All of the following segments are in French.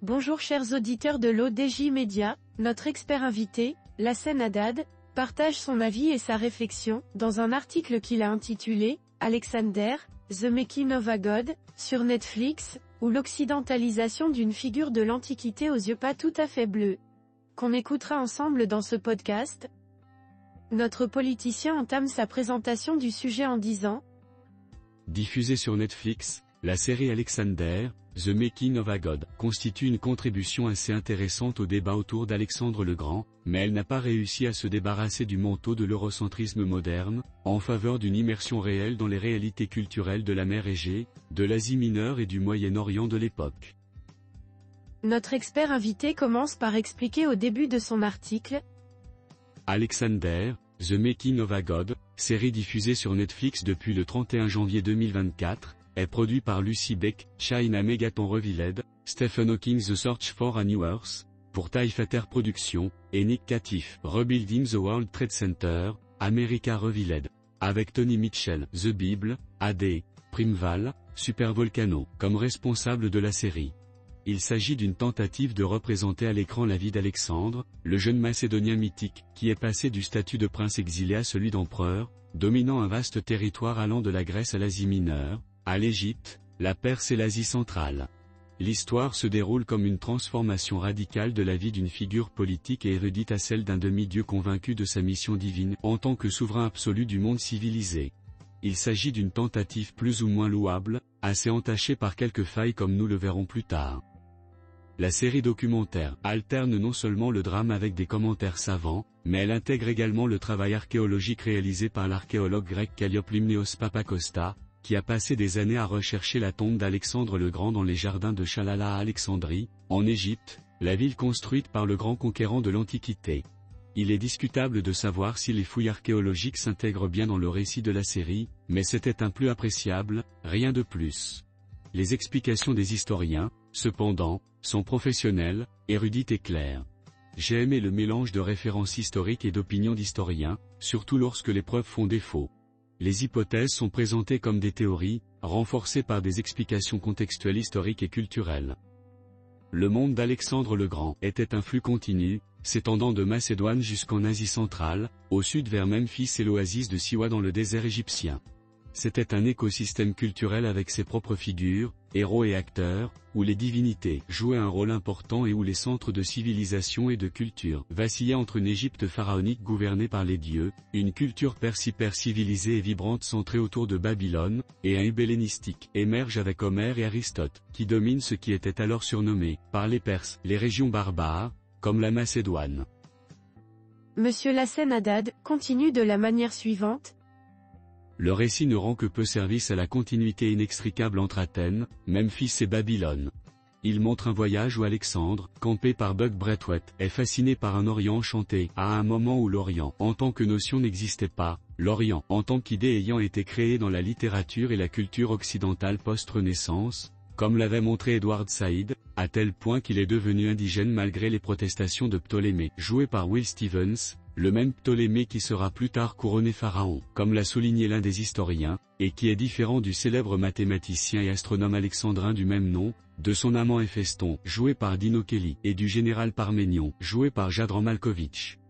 Bonjour chers auditeurs de l'ODJ Média, notre expert invité, Lassen Haddad, partage son avis et sa réflexion, dans un article qu'il a intitulé « Alexander, The Making of a God » sur Netflix, ou l'occidentalisation d'une figure de l'Antiquité aux yeux pas tout à fait bleus. Qu'on écoutera ensemble dans ce podcast. Notre politicien entame sa présentation du sujet en disant « Diffusée sur Netflix, la série Alexander, The Making of a God, constitue une contribution assez intéressante au débat autour d'Alexandre le Grand, mais elle n'a pas réussi à se débarrasser du manteau de l'eurocentrisme moderne, en faveur d'une immersion réelle dans les réalités culturelles de la mer Égée, de l'Asie mineure et du Moyen-Orient de l'époque. » Notre expert invité commence par expliquer au début de son article Alexander, The Making of a God, série diffusée sur Netflix depuis le 31 janvier 2024, est produit par Lucy Beck, China Megaton Reviled, Stephen Hawking The Search for a New Earth, pour Taillefater Productions, et Nick Catiff, Rebuilding the World Trade Center, America Reviled, avec Tony Mitchell, The Bible, AD, Primeval, Supervolcano, comme responsable de la série. Il s'agit d'une tentative de représenter à l'écran la vie d'Alexandre, le jeune Macédonien mythique, qui est passé du statut de prince exilé à celui d'empereur, dominant un vaste territoire allant de la Grèce à l'Asie mineure, à l'Égypte, la Perse et l'Asie centrale. L'histoire se déroule comme une transformation radicale de la vie d'une figure politique et érudite à celle d'un demi-dieu convaincu de sa mission divine en tant que souverain absolu du monde civilisé. Il s'agit d'une tentative plus ou moins louable, assez entachée par quelques failles comme nous le verrons plus tard. La série documentaire alterne non seulement le drame avec des commentaires savants, mais elle intègre également le travail archéologique réalisé par l'archéologue grec Kalliope Limneos Papakosta, qui a passé des années à rechercher la tombe d'Alexandre le Grand dans les jardins de Chalala à Alexandrie, en Égypte, la ville construite par le grand conquérant de l'Antiquité. Il est discutable de savoir si les fouilles archéologiques s'intègrent bien dans le récit de la série, mais c'était un plus appréciable, rien de plus. Les explications des historiens, cependant, sont professionnelles, érudites et claires. J'ai aimé le mélange de références historiques et d'opinions d'historiens, surtout lorsque les preuves font défaut. Les hypothèses sont présentées comme des théories, renforcées par des explications contextuelles historiques et culturelles. Le monde d'Alexandre le Grand était un flux continu, s'étendant de Macédoine jusqu'en Asie centrale, au sud vers Memphis et l'oasis de Siwa dans le désert égyptien. C'était un écosystème culturel avec ses propres figures, héros et acteurs, où les divinités jouaient un rôle important et où les centres de civilisation et de culture vacillaient entre une Égypte pharaonique gouvernée par les dieux, une culture perse hyper civilisée et vibrante centrée autour de Babylone, et un hellénistique émerge avec Homère et Aristote, qui domine ce qui était alors surnommé, par les Perses, les régions barbares, comme la Macédoine. Monsieur Lassen Haddad continue de la manière suivante. Le récit ne rend que peu service à la continuité inextricable entre Athènes, Memphis et Babylone. Il montre un voyage où Alexandre, campé par Buck Braithwaite, est fasciné par un Orient enchanté, à un moment où l'Orient, en tant que notion n'existait pas, l'Orient, en tant qu'idée ayant été créée dans la littérature et la culture occidentale post-Renaissance, comme l'avait montré Edward Said, à tel point qu'il est devenu indigène malgré les protestations de Ptolémée, joué par Will Stevens, le même Ptolémée qui sera plus tard couronné pharaon, comme l'a souligné l'un des historiens, et qui est différent du célèbre mathématicien et astronome alexandrin du même nom, de son amant Héphaïston, joué par Dino Kelly, et du général Parménion, joué par Jadran Malkovich.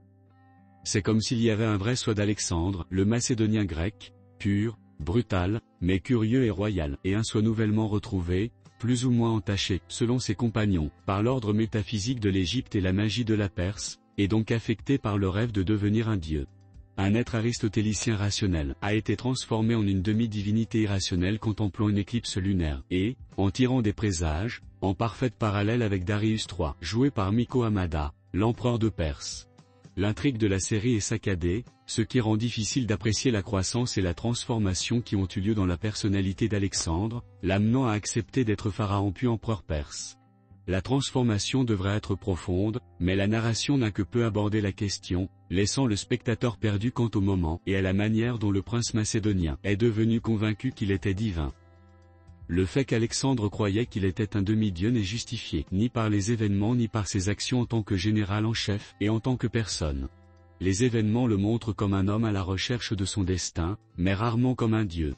C'est comme s'il y avait un vrai soi d'Alexandre, le macédonien grec, pur, brutal, mais curieux et royal, et un soi nouvellement retrouvé, plus ou moins entaché, selon ses compagnons, par l'ordre métaphysique de l'Égypte et la magie de la Perse, et donc affecté par le rêve de devenir un dieu. Un être aristotélicien rationnel a été transformé en une demi-divinité irrationnelle contemplant une éclipse lunaire, et, en tirant des présages, en parfaite parallèle avec Darius III, joué par Miko Hamada, l'empereur de Perse. L'intrigue de la série est saccadée, ce qui rend difficile d'apprécier la croissance et la transformation qui ont eu lieu dans la personnalité d'Alexandre, l'amenant à accepter d'être pharaon puis empereur perse. La transformation devrait être profonde, mais la narration n'a que peu abordé la question, laissant le spectateur perdu quant au moment et à la manière dont le prince macédonien est devenu convaincu qu'il était divin. Le fait qu'Alexandre croyait qu'il était un demi-dieu n'est justifié ni par les événements ni par ses actions en tant que général en chef et en tant que personne. Les événements le montrent comme un homme à la recherche de son destin, mais rarement comme un dieu.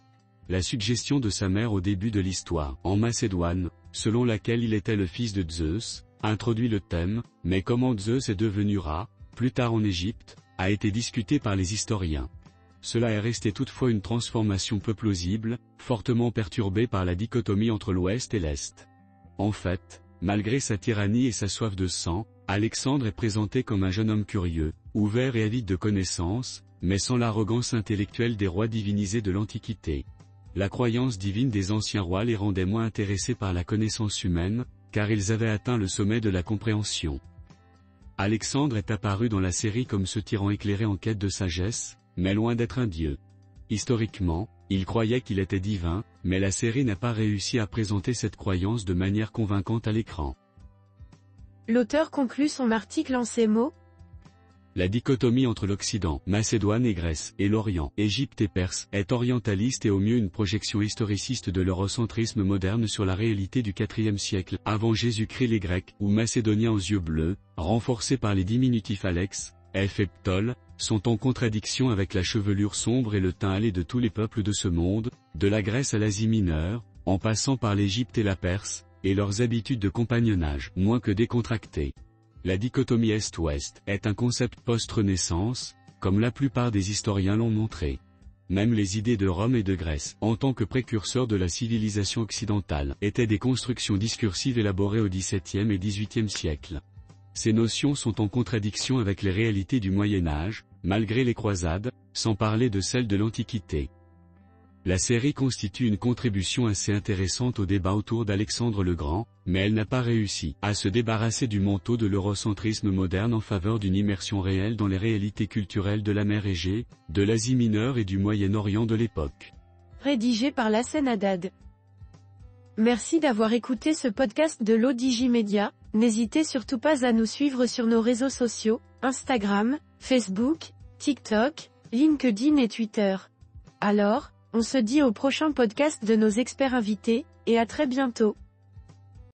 la suggestion de sa mère au début de l'histoire, en Macédoine, selon laquelle il était le fils de Zeus, introduit le thème, mais comment Zeus est devenu Ra, plus tard en Égypte, a été discuté par les historiens. Cela est resté toutefois une transformation peu plausible, fortement perturbée par la dichotomie entre l'Ouest et l'Est. En fait, malgré sa tyrannie et sa soif de sang, Alexandre est présenté comme un jeune homme curieux, ouvert et avide de connaissances, mais sans l'arrogance intellectuelle des rois divinisés de l'Antiquité. La croyance divine des anciens rois les rendait moins intéressés par la connaissance humaine, car ils avaient atteint le sommet de la compréhension. Alexandre est apparu dans la série comme ce tyran éclairé en quête de sagesse, mais loin d'être un dieu. Historiquement, il croyait qu'il était divin, mais la série n'a pas réussi à présenter cette croyance de manière convaincante à l'écran. L'auteur conclut son article en ces mots. La dichotomie entre l'Occident, Macédoine et Grèce, et l'Orient, Égypte et Perse, est orientaliste et au mieux une projection historiciste de l'eurocentrisme moderne sur la réalité du IVe siècle, avant Jésus-Christ. Les Grecs, ou Macédoniens aux yeux bleus, renforcés par les diminutifs Alex, F et Ptol, sont en contradiction avec la chevelure sombre et le teint hâlé de tous les peuples de ce monde, de la Grèce à l'Asie mineure, en passant par l'Égypte et la Perse, et leurs habitudes de compagnonnage, moins que décontractées. La dichotomie Est-Ouest est un concept post-Renaissance, comme la plupart des historiens l'ont montré. Même les idées de Rome et de Grèce, en tant que précurseurs de la civilisation occidentale, étaient des constructions discursives élaborées au XVIIe et XVIIIe siècle. Ces notions sont en contradiction avec les réalités du Moyen-Âge, malgré les croisades, sans parler de celles de l'Antiquité. La série constitue une contribution assez intéressante au débat autour d'Alexandre le Grand, mais elle n'a pas réussi à se débarrasser du manteau de l'eurocentrisme moderne en faveur d'une immersion réelle dans les réalités culturelles de la mer Égée, de l'Asie mineure et du Moyen-Orient de l'époque. Rédigé par Lassen Haddad. Merci d'avoir écouté ce podcast de l'ODJ Media. N'hésitez surtout pas à nous suivre sur nos réseaux sociaux, Instagram, Facebook, TikTok, LinkedIn et Twitter. Alors, on se dit au prochain podcast de nos experts invités, et à très bientôt.